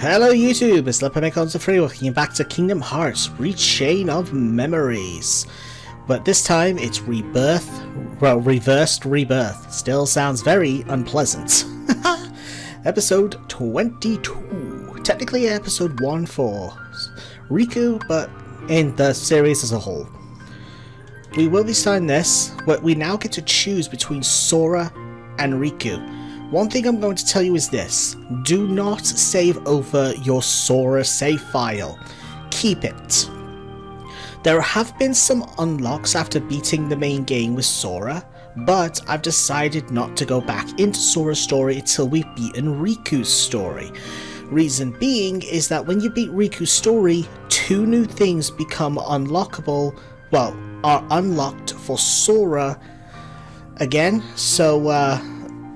Hello YouTube, it's Leopard3 welcoming back to Kingdom Hearts Rechain of Memories. But this time it's Rebirth, well, Reversed Rebirth. Still sounds very unpleasant. Episode 22. Technically episode 1 for Riku, but in the series as a whole. We will be starting this, but we now get to choose between Sora and Riku. One thing I'm going to tell you is this: do not save over your Sora save file. Keep it. There have been some unlocks after beating the main game with Sora, but I've decided not to go back into Sora's story until we've beaten Riku's story. Reason being is that when you beat Riku's story, 2 new things become unlockable, well, are unlocked for Sora again, so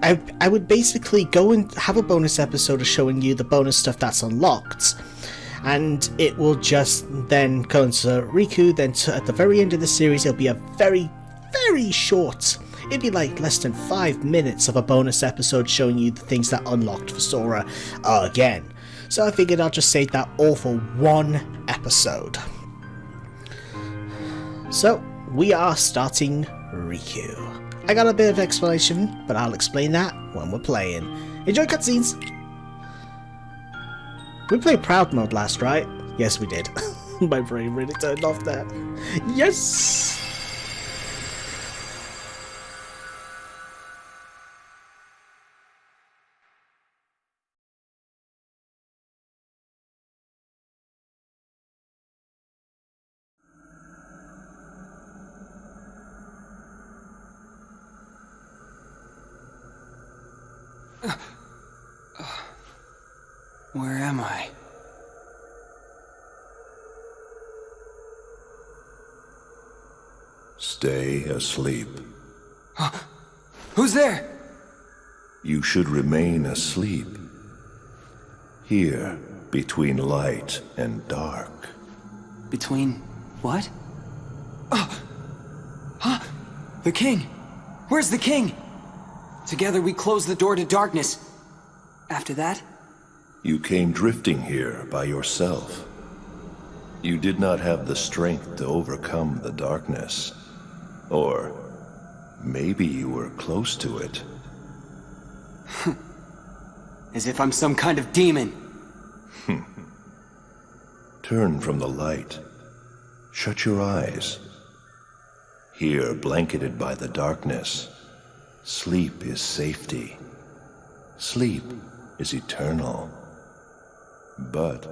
I would basically go and have a bonus episode of showing you the bonus stuff that's unlocked, and it will just then go into Riku. Then at the very end of the series, it'll be a very, very short, it'd be like less than 5 minutes of a bonus episode showing you the things that unlocked for Sora again. So I figured I'll just save that all for one episode. So we are starting Riku. I got a bit of explanation, but I'll explain that when we're playing. Enjoy cutscenes! We played Proud Mode last, right? Yes, we did. My brain really turned off there. Yes! Where am I? Stay asleep. Who's there? You should remain asleep. Here, between light and dark. Between what? Oh! Huh? The king! Where's the king? Together we close the door to darkness. After that? You came drifting here by yourself. You did not have the strength to overcome the darkness. Or maybe you were close to it. As if I'm some kind of demon. Turn from the light. Shut your eyes. Here, blanketed by the darkness, sleep is safety. Sleep is eternal. But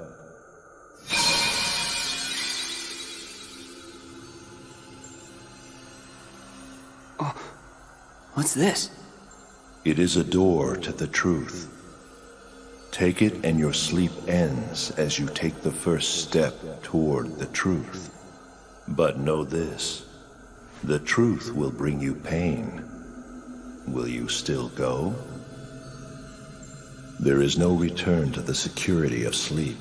oh, what's this? it is a door to the truth. Take it and your sleep ends as you take the first step toward the truth. But know this: the truth will bring you pain. Will you still go? There is no return to the security of sleep.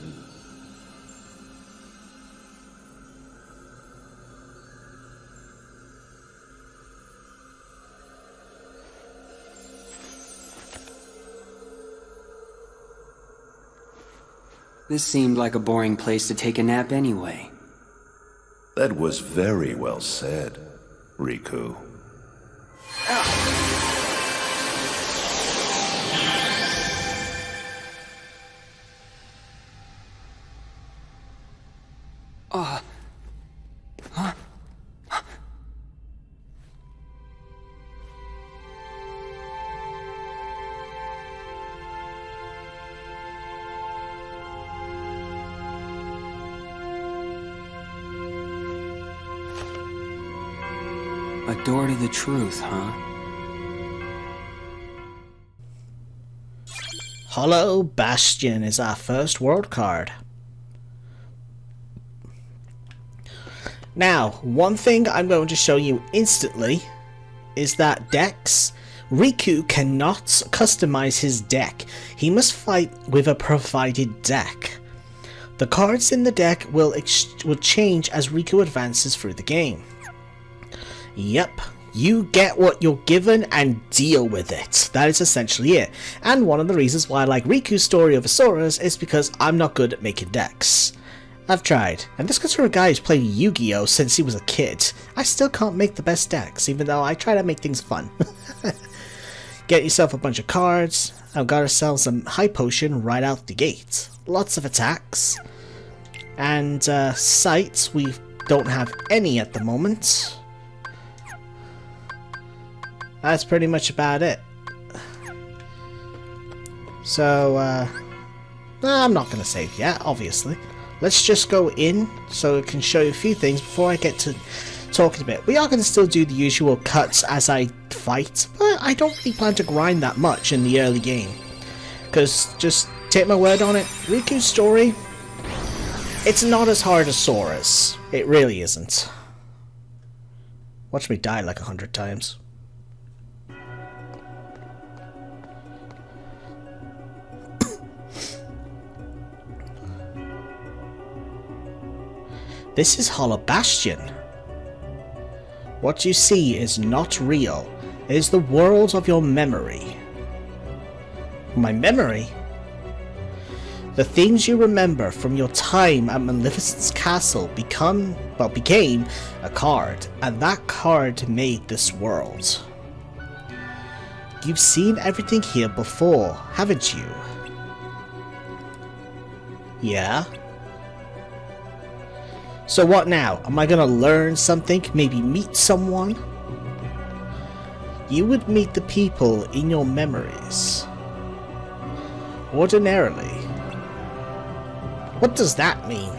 This seemed like a boring place to take a nap anyway. That was very well said, Riku. A door to the truth, huh? Hollow Bastion is our first world card. Now, one thing I'm going to show you instantly is that decks. Riku cannot customize his deck. He must fight with a provided deck. The cards in the deck will change as Riku advances through the game. Yep, You get what you're given and deal with it. That is essentially it. And one of the reasons why I like Riku's story over Sora's is because I'm not good at making decks. I've tried, and this goes for a guy who's played Yu-Gi-Oh! Since he was a kid. I still can't make the best decks, even though I try to make things fun. Get yourself a bunch of cards. I've got ourselves some high potion right out the gate. Lots of attacks. And sights, we don't have any at the moment. That's pretty much about it. So, I'm not going to save yet, obviously. Let's just go in so it can show you a few things before I get to talking a bit. We are going to still do the usual cuts as I fight, but I don't really plan to grind that much in the early game. Because, just take my word on it, Riku's story, it's not as hard as Sora's. It really isn't. Watch me die like 100 times. This is Hollow Bastion. What you see is not real. It is the world of your memory. My memory? The things you remember from your time at Maleficent's castle became a card, and that card made this world. You've seen everything here before, haven't you? Yeah? So what now? Am I gonna learn something? Maybe meet someone? You would meet the people in your memories. Ordinarily. What does that mean?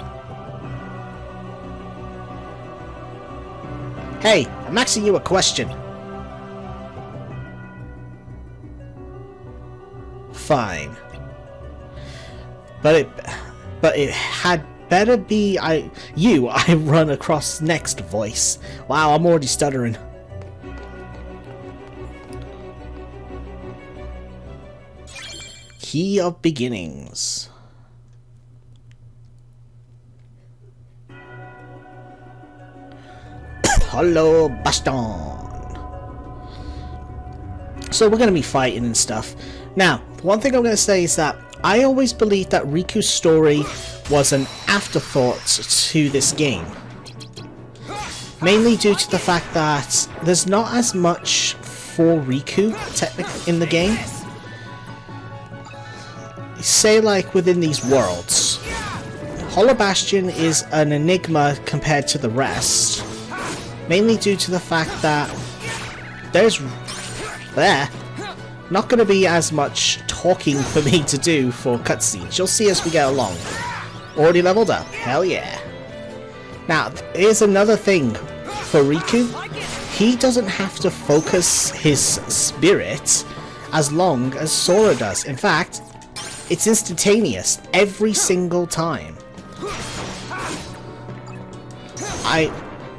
Hey, I'm asking you a question. Fine. But it had better be I run across next voice. Wow, I'm already stuttering. Key of Beginnings. Hollow Bastion. So we're going to be fighting and stuff. Now, one thing I'm going to say is that I always believed that Riku's story was an afterthought to this game. Mainly due to the fact that there's not as much for Riku technically in the game. Say like within these worlds. Hollow Bastion is an enigma compared to the rest. Mainly due to the fact that there's not going to be as much talking for me to do for cutscenes. You'll see as we get along. Already leveled up. Hell yeah. Now, here's another thing for Riku. He doesn't have to focus his spirit as long as Sora does. In fact, it's instantaneous every single time.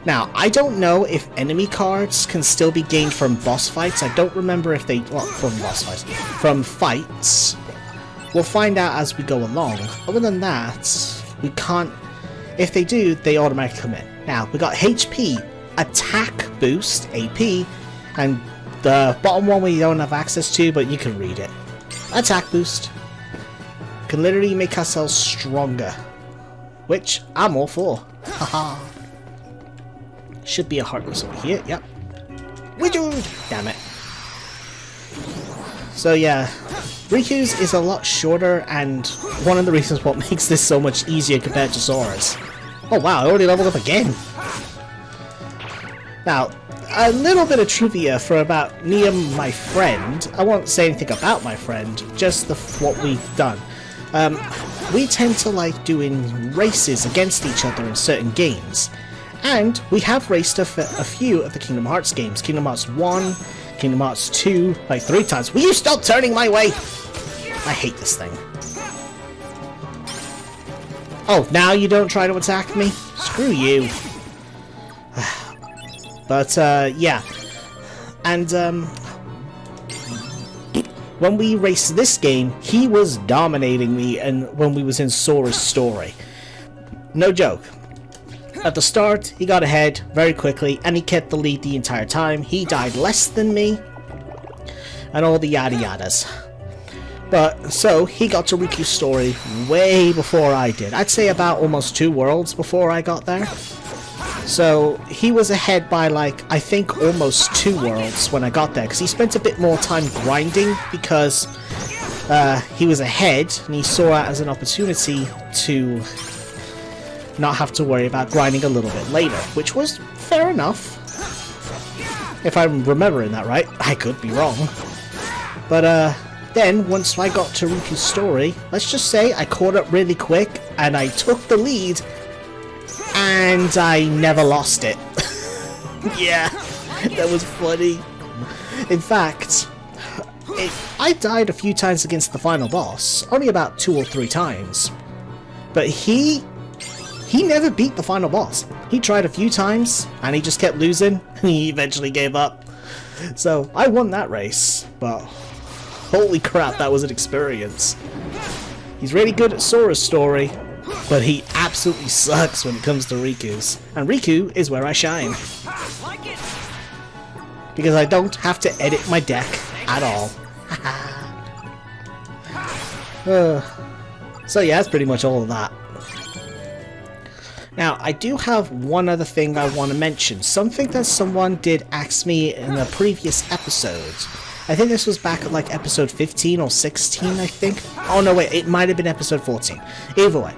Now, I don't know if enemy cards can still be gained from boss fights. I don't remember if they... well, from boss fights. From fights. We'll find out as we go along. Other than that, we can't... if they do, they automatically come in. Now, we got HP, Attack Boost, AP, and the bottom one we don't have access to, but you can read it. Attack Boost. Can literally make ourselves stronger. Which, I'm all for. Haha. Should be a Heartless over here, yep. We do! Damn it. So yeah, Riku's is a lot shorter, and one of the reasons what makes this so much easier compared to Sora's. Oh wow, I already leveled up again! Now, a little bit of trivia for about me and my friend. I won't say anything about my friend, just what we've done. We tend to like doing races against each other in certain games. And we have raced a few of the Kingdom Hearts games. Kingdom Hearts 1, Kingdom Hearts 2, like 3 times. Will you stop turning my way? I hate this thing. Oh, now you don't try to attack me? Screw you. But, yeah. And, when we raced this game, he was dominating me and when we was in Sora's story. No joke. At the start, he got ahead very quickly, and he kept the lead the entire time. He died less than me, and all the yada yadas. But, so, he got to Riku's story way before I did. I'd say about almost 2 worlds before I got there. So, he was ahead by, like, I think almost 2 worlds when I got there, because he spent a bit more time grinding, because he was ahead, and he saw it as an opportunity to not have to worry about grinding a little bit later, which was fair enough. If I'm remembering that right. I could be wrong. But, then, once I got to Riku's story, let's just say I caught up really quick, and I took the lead, and I never lost it. Yeah, that was funny. In fact, I died a few times against the final boss, only about 2 or 3 times. But he never beat the final boss. He tried a few times, and he just kept losing, and he eventually gave up. So, I won that race, but holy crap, that was an experience. He's really good at Sora's story, but he absolutely sucks when it comes to Riku's. And Riku is where I shine. Because I don't have to edit my deck at all. So yeah, that's pretty much all of that. Now, I do have one other thing I want to mention. Something that someone did ask me in a previous episode. I think this was back at like episode 15 or 16, I think. Oh no, wait, it might have been episode 14. Either way,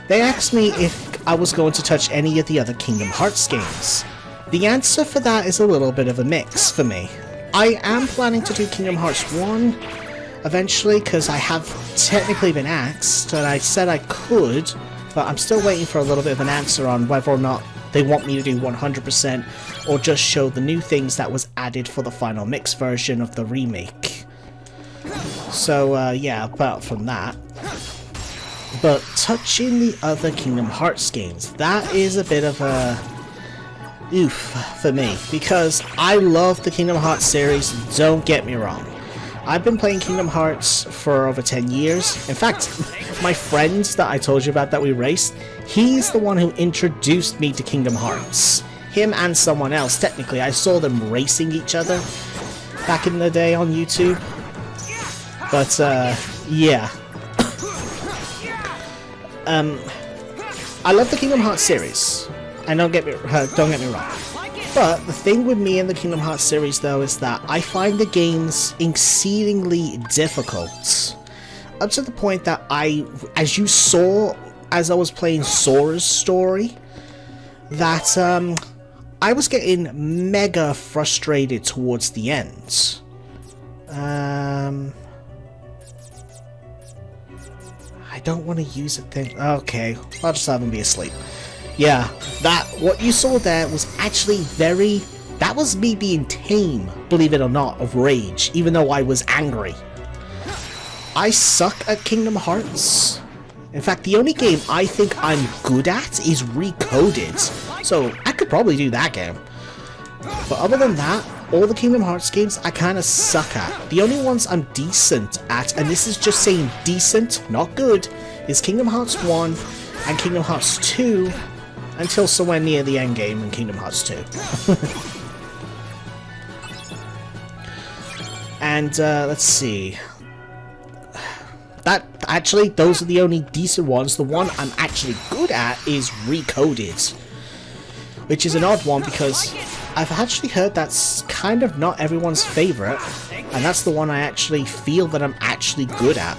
they asked me if I was going to touch any of the other Kingdom Hearts games. The answer for that is a little bit of a mix for me. I am planning to do Kingdom Hearts 1 eventually, because I have technically been asked, and I said I could, but I'm still waiting for a little bit of an answer on whether or not they want me to do 100% or just show the new things that was added for the final mix version of the remake. So yeah, apart from that. But touching the other Kingdom Hearts games, that is a bit of a oof for me, because I love the Kingdom Hearts series, don't get me wrong. I've been playing Kingdom Hearts for over 10 years. In fact, my friend that I told you about that we raced, he's the one who introduced me to Kingdom Hearts. Him and someone else, technically. I saw them racing each other back in the day on YouTube. But, yeah. I love the Kingdom Hearts series. And don't get me wrong. But the thing with me and the Kingdom Hearts series, though, is that I find the games exceedingly difficult. Up to the point that as you saw, as I was playing Sora's story, that I was getting mega frustrated towards the end. I don't want to use a thing. Okay, I'll just have him be asleep. Yeah, what you saw there was actually that was me being tame, believe it or not, of rage, even though I was angry. I suck at Kingdom Hearts. In fact, the only game I think I'm good at is Recoded, so I could probably do that game. But other than that, all the Kingdom Hearts games I kinda suck at. The only ones I'm decent at, and this is just saying decent, not good, is Kingdom Hearts 1 and Kingdom Hearts 2, until somewhere near the end game in Kingdom Hearts 2. And, let's see. Actually, those are the only decent ones. The one I'm actually good at is Recoded. Which is an odd one, because I've actually heard that's kind of not everyone's favourite. And that's the one I actually feel that I'm actually good at.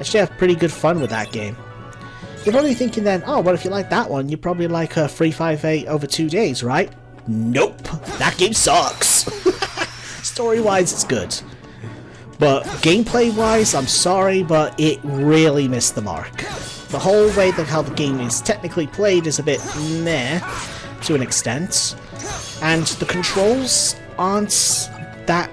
Actually, I have pretty good fun with that game. You're probably thinking then, oh, well, if you like that one, you probably like 358 over 2 days, right? Nope. That game sucks. Story-wise, it's good. But gameplay-wise, I'm sorry, but it really missed the mark. The whole way that how the game is technically played is a bit meh, to an extent. And the controls aren't that...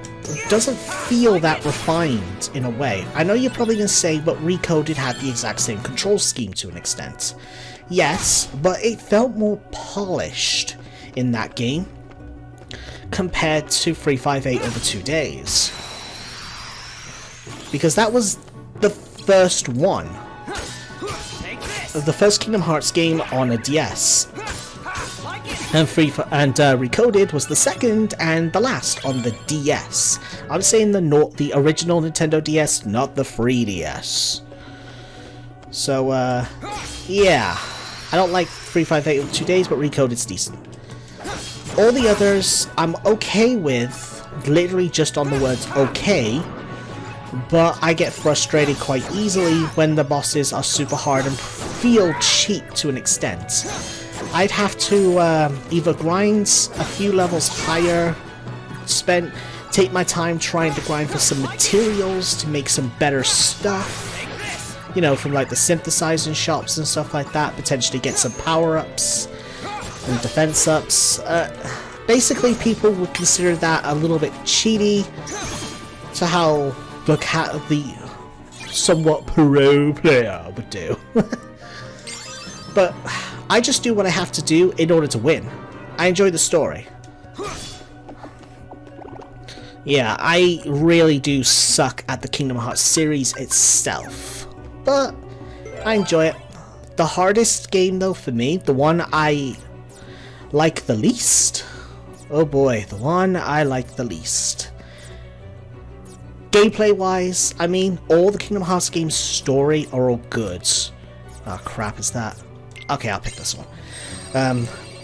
doesn't feel that refined in a way. I know you're probably going to say, but Recoded had the exact same control scheme to an extent. Yes, but it felt more polished in that game compared to 358 over 2 days. Because that was the first one. The first Kingdom Hearts game on a DS. and Recoded was the second and the last on the DS. I'm saying the original Nintendo DS, not the 3DS. So, yeah. I don't like 358 with 2 days, but Recoded's decent. All the others, I'm okay with, literally just on the words okay, but I get frustrated quite easily when the bosses are super hard and feel cheap to an extent. I'd have to either grind a few levels higher, take my time trying to grind for some materials to make some better stuff, you know, from like the synthesizing shops and stuff like that, potentially get some power-ups and defense ups. Basically, people would consider that a little bit cheaty to how the somewhat pro player would do. But I just do what I have to do in order to win. I enjoy the story. Yeah, I really do suck at the Kingdom Hearts series itself, but I enjoy it. The hardest game though for me, the one I like the least, oh boy, the one I like the least. Gameplay wise, I mean, all the Kingdom Hearts games' story are all good. Oh crap, is that? Okay, I'll pick this one.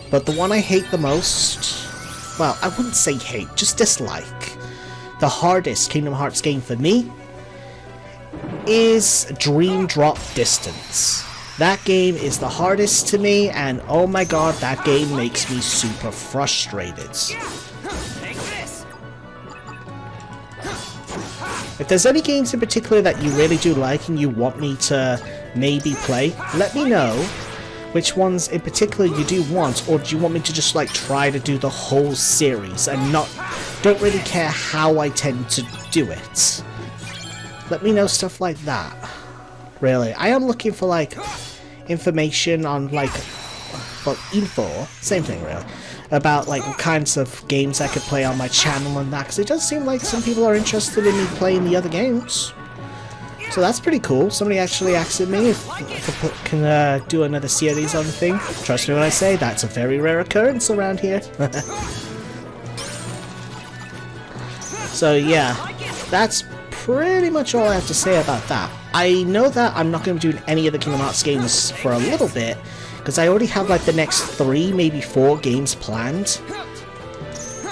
But the one I hate the most, well, I wouldn't say hate, just dislike. The hardest Kingdom Hearts game for me is Dream Drop Distance. That game is the hardest to me, and oh my god, that game makes me super frustrated. If there's any games in particular that you really do like and you want me to maybe play, let me know which ones in particular you do want, or do you want me to just like try to do the whole series and don't really care how I tend to do it. Let me know stuff like that. Really, I am looking for like information on like, well, info, same thing really, about like what kinds of games I could play on my channel and that, because it does seem like some people are interested in me playing the other games. So that's pretty cool. Somebody actually asked me if I can do another series on the thing. Trust me when I say that's a very rare occurrence around here. So yeah, that's pretty much all I have to say about that. I know that I'm not going to be doing any of the Kingdom Hearts games for a little bit, because I already have like the next 3, maybe 4 games planned.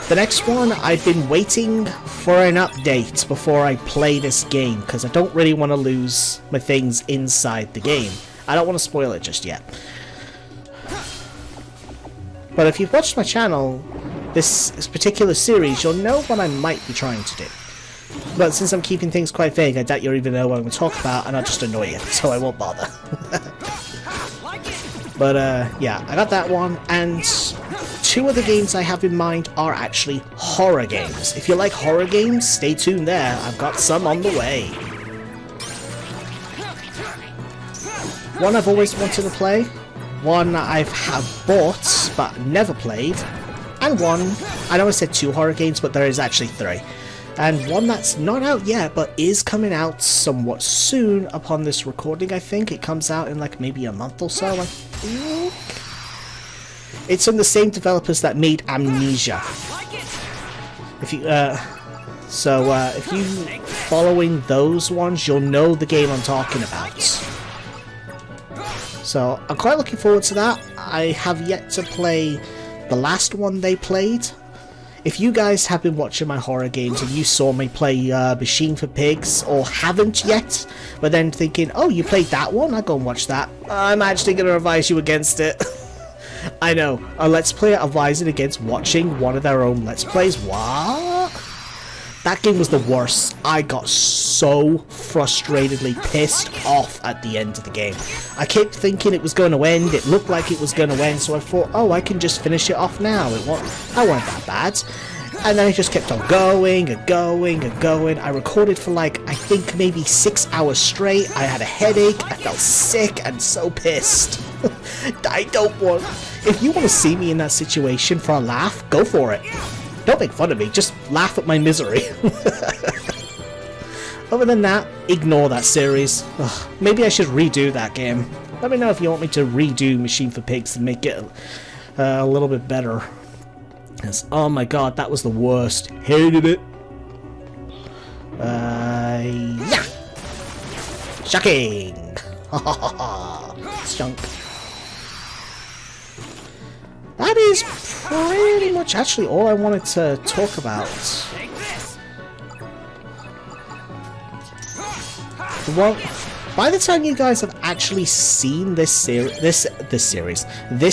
The next one, I've been waiting for an update before I play this game, because I don't really want to lose my things inside the game. I don't want to spoil it just yet. But if you've watched my channel, this particular series, you'll know what I might be trying to do. But since I'm keeping things quite vague, I doubt you'll even know what I'm going to talk about, and I'll just annoy you, so I won't bother. But yeah, I got that one, and 2 of the games I have in mind are actually horror games. If you like horror games, stay tuned there. I've got some on the way. One I've always wanted to play, one I have bought but never played, and one, I know I said 2 horror games, but there is actually 3. And one that's not out yet, but is coming out somewhat soon upon this recording, I think. It comes out in like maybe a month or so, I think. It's from the same developers that made Amnesia. If you, if you following those ones, you'll know the game I'm talking about. So, I'm quite looking forward to that. I have yet to play the last one they played. If you guys have been watching my horror games and you saw me play Machine for Pigs, or haven't yet, but then thinking, oh, you played that one? I'll go and watch that. I'm actually going to advise you against it. I know, a Let's Player advising against watching one of their own Let's Plays. What? That game was the worst. I got so frustratedly pissed off at the end of the game. I kept thinking it was going to end, it looked like it was going to end, so I thought, oh, I can just finish it off now. I wasn't that bad. And then I just kept on going and going and going. I recorded for like, I think maybe 6 hours straight. I had a headache, I felt sick and so pissed. I don't want... If you want to see me in that situation for a laugh, go for it. Don't make fun of me, just laugh at my misery. Other than that, ignore that series. Ugh, maybe I should redo that game. Let me know if you want me to redo Machine for Pigs and make it a little bit better. Yes. Oh my god, that was the worst. Hated it. Yeah! Shocking! Ha ha ha ha! Skunk. That is pretty much actually all I wanted to talk about. Well, by the time you guys have actually seen this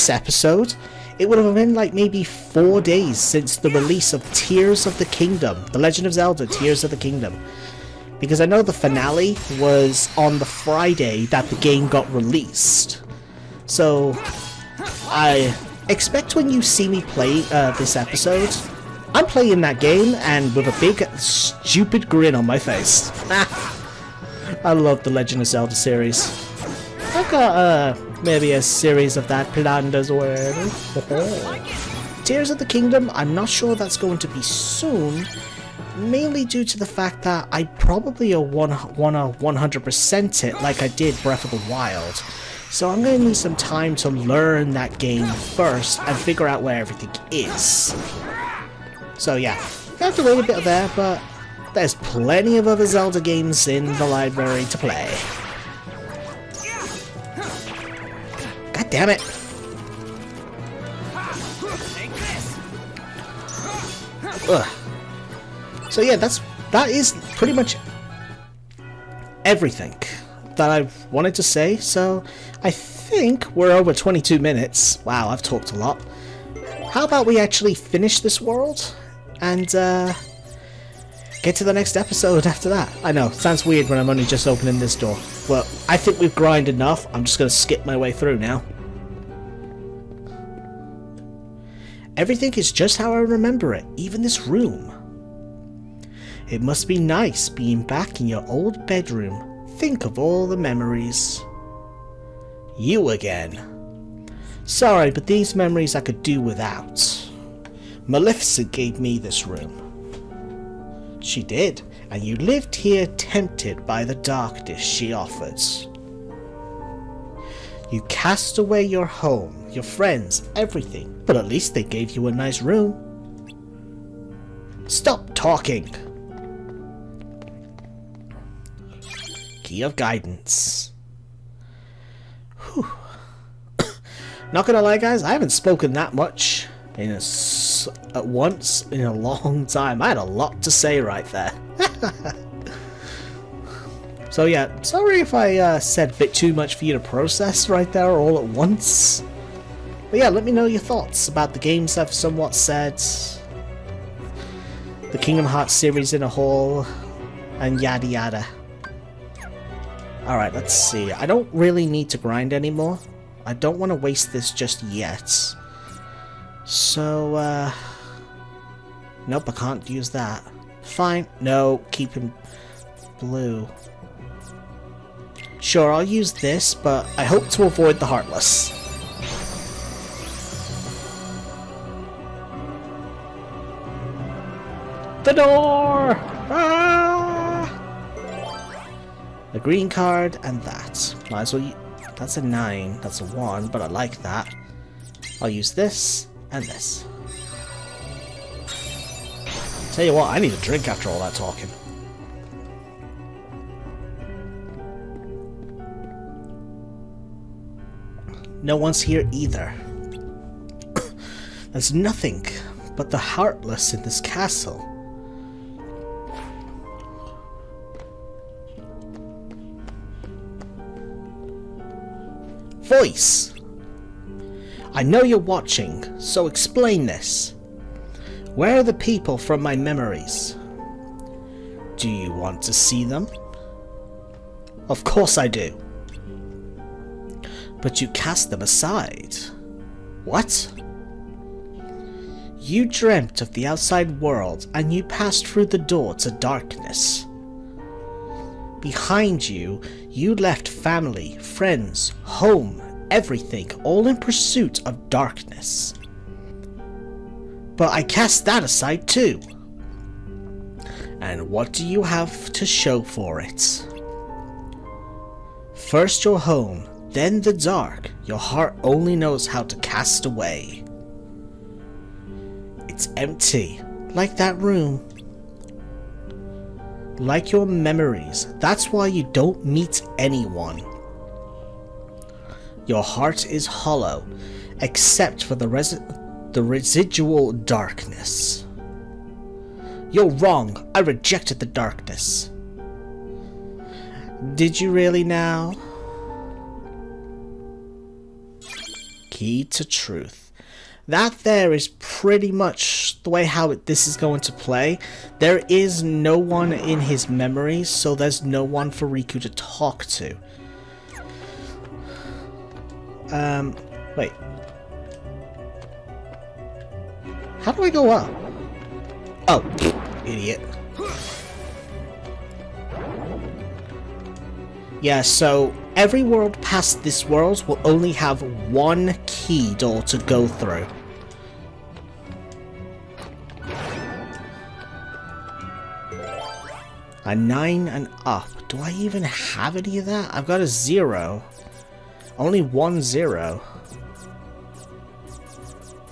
episode, it would have been like maybe 4 days since the release of Tears of the Kingdom, The Legend of Zelda: Tears of the Kingdom. Because I know the finale was on the Friday that the game got released. So, I expect when you see me play this episode, I'm playing that game and with a big stupid grin on my face. I love the Legend of Zelda series. I've got maybe a series of that planned as well. Tears of the Kingdom, I'm not sure that's going to be soon, mainly due to the fact that I probably want to 100% it like I did Breath of the Wild. So I'm going to need some time to learn that game first and figure out where everything is. So yeah, I have to wait a bit there, but there's plenty of other Zelda games in the library to play. God damn it! Ugh. So yeah, that is pretty much everything that I wanted to say. So I think we're over 22 minutes. Wow, I've talked a lot. How about we actually finish this world and get to the next episode after that? I know, sounds weird when I'm only just opening this door. Well, I think we've grinded enough. I'm just going to skip my way through now. Everything is just how I remember it, even this room. It must be nice being back in your old bedroom. Think of all the memories. You again. Sorry, but these memories I could do without. Maleficent gave me this room. She did, and you lived here tempted by the darkness she offered. You cast away your home, your friends, everything, but at least they gave you a nice room. Stop talking! Key of Guidance. Whew. Not gonna lie guys, I haven't spoken that much at once in a long time. I had a lot to say right there. So yeah, sorry if I said a bit too much for you to process right there all at once. But yeah, let me know your thoughts about the games I've somewhat said, the Kingdom Hearts series in a whole, and yada yada. Alright, let's see. I don't really need to grind anymore. I don't want to waste this just yet. So, nope, I can't use that. Fine. No, keep him blue. Sure, I'll use this, but I hope to avoid the Heartless. The door! Ah! A green card and that. Might as well. That's a 9. That's a 1, but I like that. I'll use this and this. Tell you what, I need a drink after all that talking. No one's here either. There's nothing but the Heartless in this castle. Voice! I know you're watching, so explain this. Where are the people from my memories? Do you want to see them? Of course I do. But you cast them aside. What? You dreamt of the outside world and you passed through the door to darkness. Behind you, you left family, friends, home, everything, all in pursuit of darkness. But I cast that aside too. And what do you have to show for it? First your home, then the dark, your heart only knows how to cast away. It's empty, like that room. Like your memories. That's why you don't meet anyone. Your heart is hollow, except for the residual darkness. You're wrong. I rejected the darkness. Did you really now? Key to truth. That there is pretty much the way how this is going to play. There is no one in his memories, so there's no one for Riku to talk to. Wait. How do I go up? Oh, idiot. Yeah, so every world past this world will only have one key door to go through. A 9 and up. Do I even have any of that? I've got a 0. Only 1 0.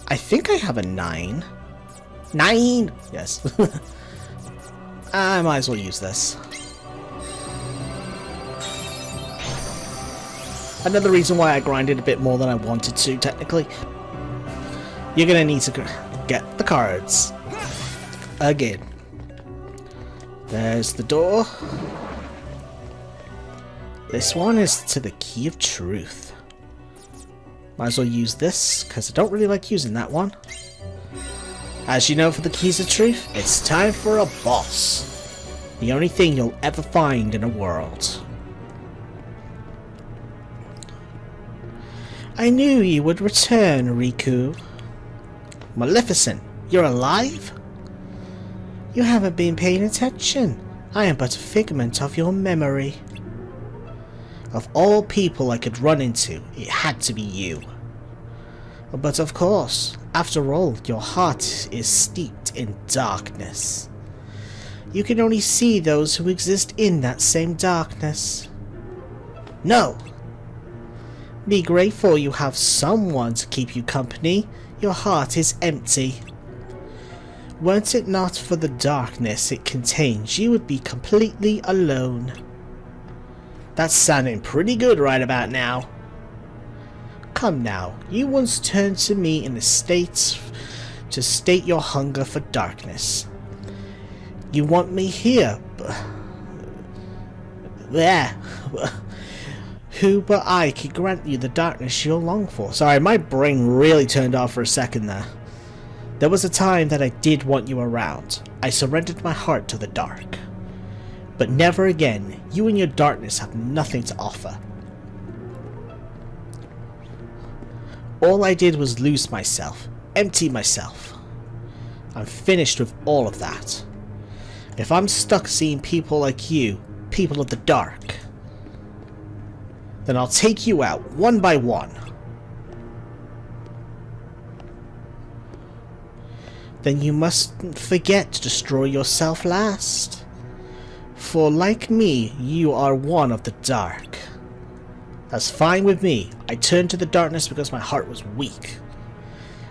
I think I have a 9. 9! Yes. I might as well use this. Another reason why I grinded a bit more than I wanted to, technically. You're gonna need to get the cards. Again. There's the door. This one is to the Key of Truth. Might as well use this, because I don't really like using that one. As you know, for the Keys of Truth, it's time for a boss. The only thing you'll ever find in a world. I knew you would return, Riku. Maleficent, you're alive? You haven't been paying attention. I am but a figment of your memory. Of all people I could run into, it had to be you. But of course, after all, your heart is steeped in darkness. You can only see those who exist in that same darkness. No! Be grateful you have someone to keep you company. Your heart is empty. Weren't it not for the darkness it contains, you would be completely alone. That's sounding pretty good right about now. Come now, you once turned to me in the states to state your hunger for darkness. You want me here, but... there. Who but I can grant you the darkness you long for? Sorry, my brain really turned off for a second there. There was a time that I did want you around. I surrendered my heart to the dark. But never again. You and your darkness have nothing to offer. All I did was lose myself, empty myself. I'm finished with all of that. If I'm stuck seeing people like you, people of the dark, then I'll take you out one by one. Then you mustn't forget to destroy yourself last. For like me, you are one of the dark. That's fine with me. I turned to the darkness because my heart was weak.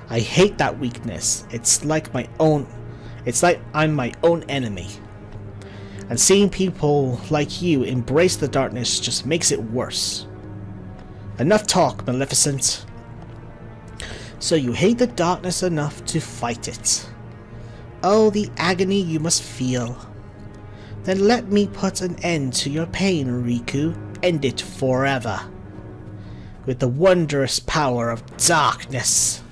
I hate that weakness. It's like I'm my own enemy. And seeing people like you embrace the darkness just makes it worse. Enough talk, Maleficent. So you hate the darkness enough to fight it. Oh, the agony you must feel. Then let me put an end to your pain, Riku. End it forever. With the wondrous power of darkness.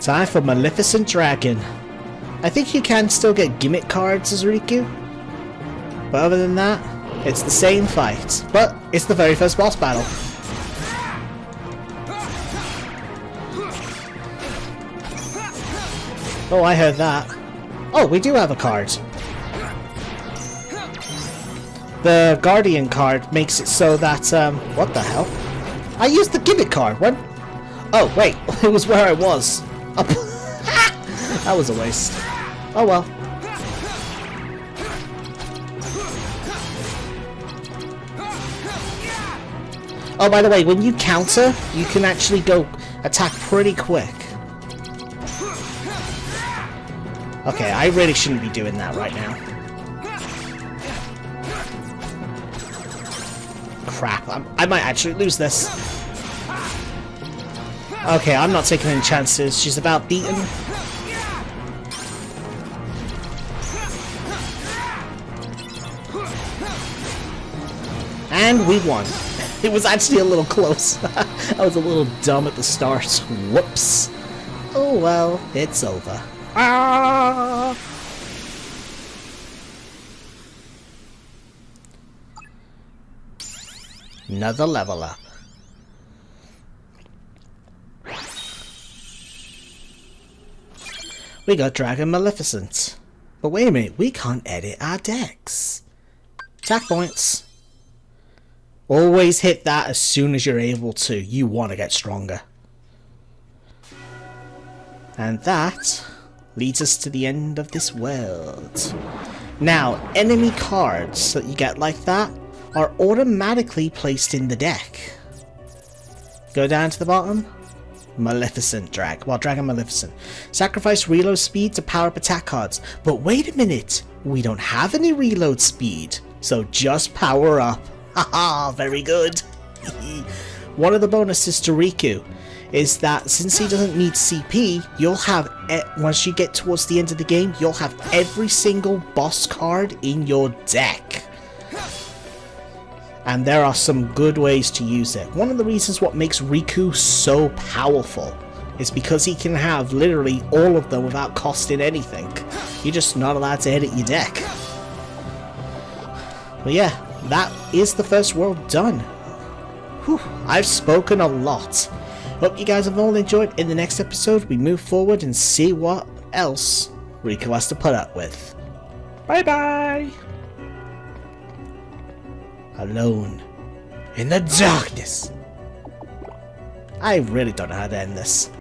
Time for Maleficent Dragon. I think you can still get gimmick cards as Riku. But other than that, it's the same fight. But it's the very first boss battle. Oh, I heard that. Oh, we do have a card. The Guardian card makes it so that, what the hell? I used the gimmick card. When? Oh, wait. It was where I was. That was a waste. Oh well. Oh, by the way, when you counter, you can actually go attack pretty quick. Okay, I really shouldn't be doing that right now. Crap, I might actually lose this. Okay, I'm not taking any chances. She's about beaten. And we won. It was actually a little close. I was a little dumb at the start. Whoops. Oh well, it's over. Ah! Another level up. We got Dragon Maleficent. But wait a minute, we can't edit our decks. Attack points. Always hit that as soon as you're able to. You want to get stronger. And that leads us to the end of this world. Now, enemy cards that you get like that are automatically placed in the deck. Go down to the bottom. Maleficent Dragon Maleficent. Sacrifice reload speed to power up attack cards. But wait a minute, we don't have any reload speed, so just power up. Haha, very good. One of the bonuses to Riku is that since he doesn't need CP, you'll have, once you get towards the end of the game, you'll have every single boss card in your deck. And there are some good ways to use it. One of the reasons what makes Riku so powerful is because he can have literally all of them without costing anything. You're just not allowed to edit your deck. But yeah, that is the first world done. Whew, I've spoken a lot. Hope you guys have all enjoyed. In the next episode, we move forward and see what else Riku has to put up with. Bye bye! Alone in the darkness. I really don't know how to end this.